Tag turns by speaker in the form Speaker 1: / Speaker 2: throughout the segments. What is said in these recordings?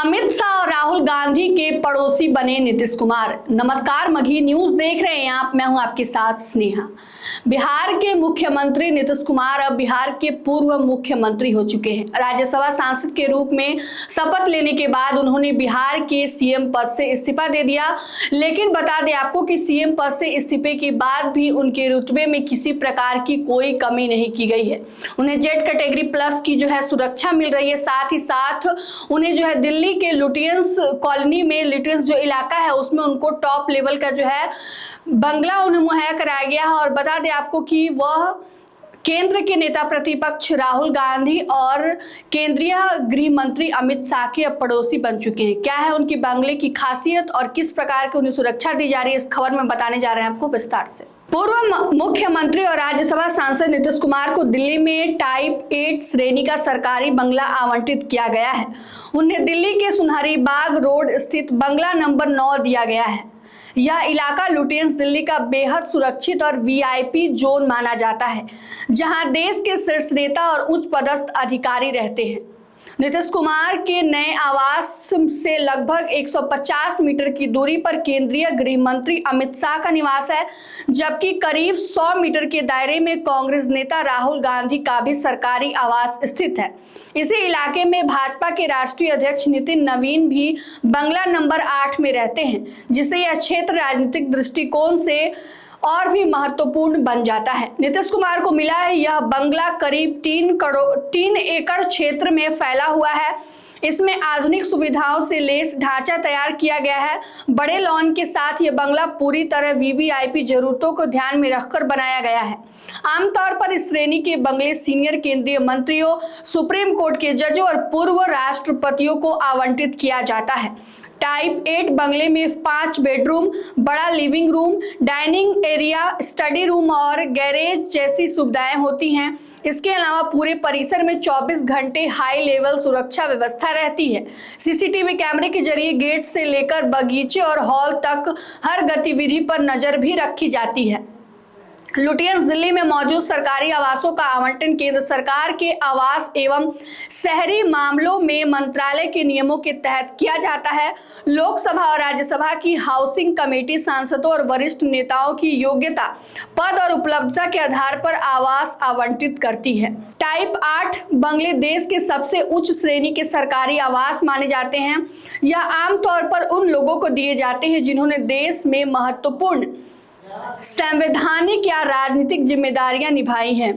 Speaker 1: अमित शाह और राहुल गांधी के पड़ोसी बने नीतीश कुमार। नमस्कार, मघी न्यूज देख रहे हैं आप। मैं हूं आपके साथ स्नेहा। बिहार के मुख्यमंत्री नीतीश कुमार अब बिहार के पूर्व मुख्यमंत्री हो चुके हैं। राज्यसभा सांसद के रूप में शपथ लेने के बाद उन्होंने बिहार के सीएम पद से इस्तीफा दे दिया। लेकिन बता दें आपको कि सीएम पद से इस्तीफे के बाद भी उनके रुतबे में किसी प्रकार की कोई कमी नहीं की गई है। उन्हें जेड कैटेगरी प्लस की सुरक्षा मिल रही है। साथ ही साथ उन्हें दिल्ली के लुटियंस कॉलोनी में, लुटियंस जो इलाका है उसमें उनको टॉप लेवल का बंगला उन्हें मुहैया कराया गया है। और बता दें आपको कि वह केंद्र के नेता प्रतिपक्ष राहुल गांधी और केंद्रीय गृह मंत्री अमित शाह के अब पड़ोसी बन चुके हैं। क्या है उनकी बंगले की खासियत और किस प्रकार की उन्हें सुरक्षा दी जा रही है, इस खबर में बताने जा रहे हैं आपको विस्तार से। पूर्व मुख्यमंत्री और राज्यसभा सांसद नीतीश कुमार को दिल्ली में टाइप 8 श्रेणी का सरकारी बंगला आवंटित किया गया है। उन्हें दिल्ली के सुनहरी बाग रोड स्थित बंगला नंबर 9 दिया गया है। यह इलाका लुटियंस दिल्ली का बेहद सुरक्षित और वीआईपी जोन माना जाता है, जहां देश के शीर्ष नेता और उच्च पदस्थ अधिकारी रहते हैं। नीतीश कुमार के नए आवास से लगभग 150 मीटर की दूरी पर केंद्रीय गृह मंत्री अमित शाह का निवास है, जबकि करीब 100 मीटर के दायरे में कांग्रेस नेता राहुल गांधी का भी सरकारी आवास स्थित है। इसी इलाके में भाजपा के राष्ट्रीय अध्यक्ष नितिन नवीन भी बंगला नंबर 8 में रहते हैं, जिससे यह क्षेत्र राजनीतिक दृष्टिकोण से और भी महत्वपूर्ण बन जाता है। नीतीश कुमार को मिला है यह बंगला करीब 3 एकड़ क्षेत्र में फैला हुआ है। इसमें आधुनिक सुविधाओं से लैस ढांचा तैयार किया गया है। बड़े लॉन के साथ यह बंगला पूरी तरह वीवीआईपी जरूरतों को ध्यान में रखकर बनाया गया है। आमतौर पर इस श्रेणी के बंगले सीनियर केंद्रीय मंत्रियों, सुप्रीम कोर्ट के जजों और पूर्व राष्ट्रपतियों को आवंटित किया जाता है। टाइप 8 बंगले में 5 बेडरूम, बड़ा living room, dining area, study room और गैरेज जैसी सुविधाएं होती हैं। इसके अलावा पूरे परिसर में 24 घंटे हाई लेवल सुरक्षा व्यवस्था रहती है। सीसीटीवी कैमरे के जरिए गेट से लेकर बगीचे और हॉल तक हर गतिविधि पर नजर भी रखी जाती है। लुटियंस दिल्ली में मौजूद सरकारी आवासों का आवंटन केंद्र सरकार के आवास एवं शहरी मामलों में मंत्रालय के नियमों के तहत किया जाता है। लोकसभा और राज्यसभा की हाउसिंग कमेटी सांसदों और वरिष्ठ नेताओं की योग्यता, पद और उपलब्धता के आधार पर आवास आवंटित करती है। टाइप 8 बंगले देश के सबसे उच्च श्रेणी के सरकारी आवास माने जाते हैं। यह आमतौर पर उन लोगों को दिए जाते हैं जिन्होंने देश में महत्वपूर्ण संवैधानिक या राजनीतिक जिम्मेदारियां निभाई हैं।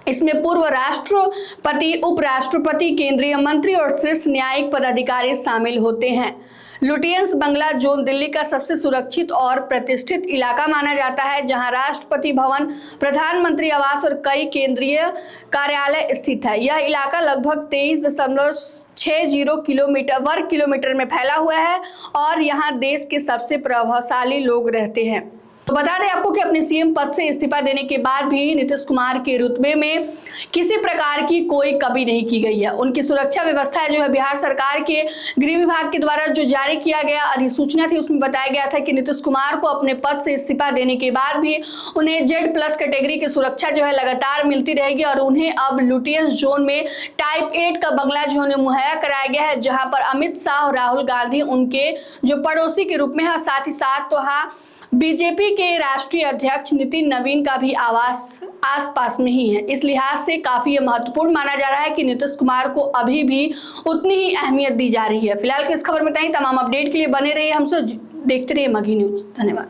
Speaker 1: इसमें पूर्व राष्ट्रपति, उपराष्ट्रपति, केंद्रीय मंत्री और शीर्ष न्यायिक पदाधिकारी शामिल होते हैं। लुटियंस बंगला जोन दिल्ली का सबसे सुरक्षित और प्रतिष्ठित इलाका माना जाता है, जहां राष्ट्रपति भवन, प्रधानमंत्री आवास और कई केंद्रीय कार्यालय स्थित है। यह इलाका लगभग 23.60 वर्ग किलोमीटर में फैला हुआ है और यहां देश के सबसे प्रभावशाली लोग रहते हैं। तो बता दें आपको कि अपने सीएम पद से इस्तीफा देने के बाद भी नीतीश कुमार के रुतबे में किसी प्रकार की कोई कमी नहीं की गई है। उनकी सुरक्षा व्यवस्था बिहार सरकार के गृह विभाग के द्वारा जो जारी किया गया अधिसूचना थी, उसमें बताया गया था कि नीतीश कुमार को अपने पद से इस्तीफा देने के बाद भी उन्हें जेड प्लस कैटेगरी की सुरक्षा लगातार मिलती रहेगी और उन्हें अब लुटियंस जोन में टाइप 8 का बंगला मुहैया कराया गया है, जहाँ पर अमित शाह और राहुल गांधी उनके पड़ोसी के रूप में है। साथ ही साथ बीजेपी के राष्ट्रीय अध्यक्ष नितिन नवीन का भी आवास आसपास में ही है। इस लिहाज से काफी महत्वपूर्ण माना जा रहा है कि नीतीश कुमार को अभी भी उतनी ही अहमियत दी जा रही है। फिलहाल की इस खबर में इतना ही। तमाम अपडेट के लिए बने रहिए हमसे, देखते रहिए मघी न्यूज। धन्यवाद।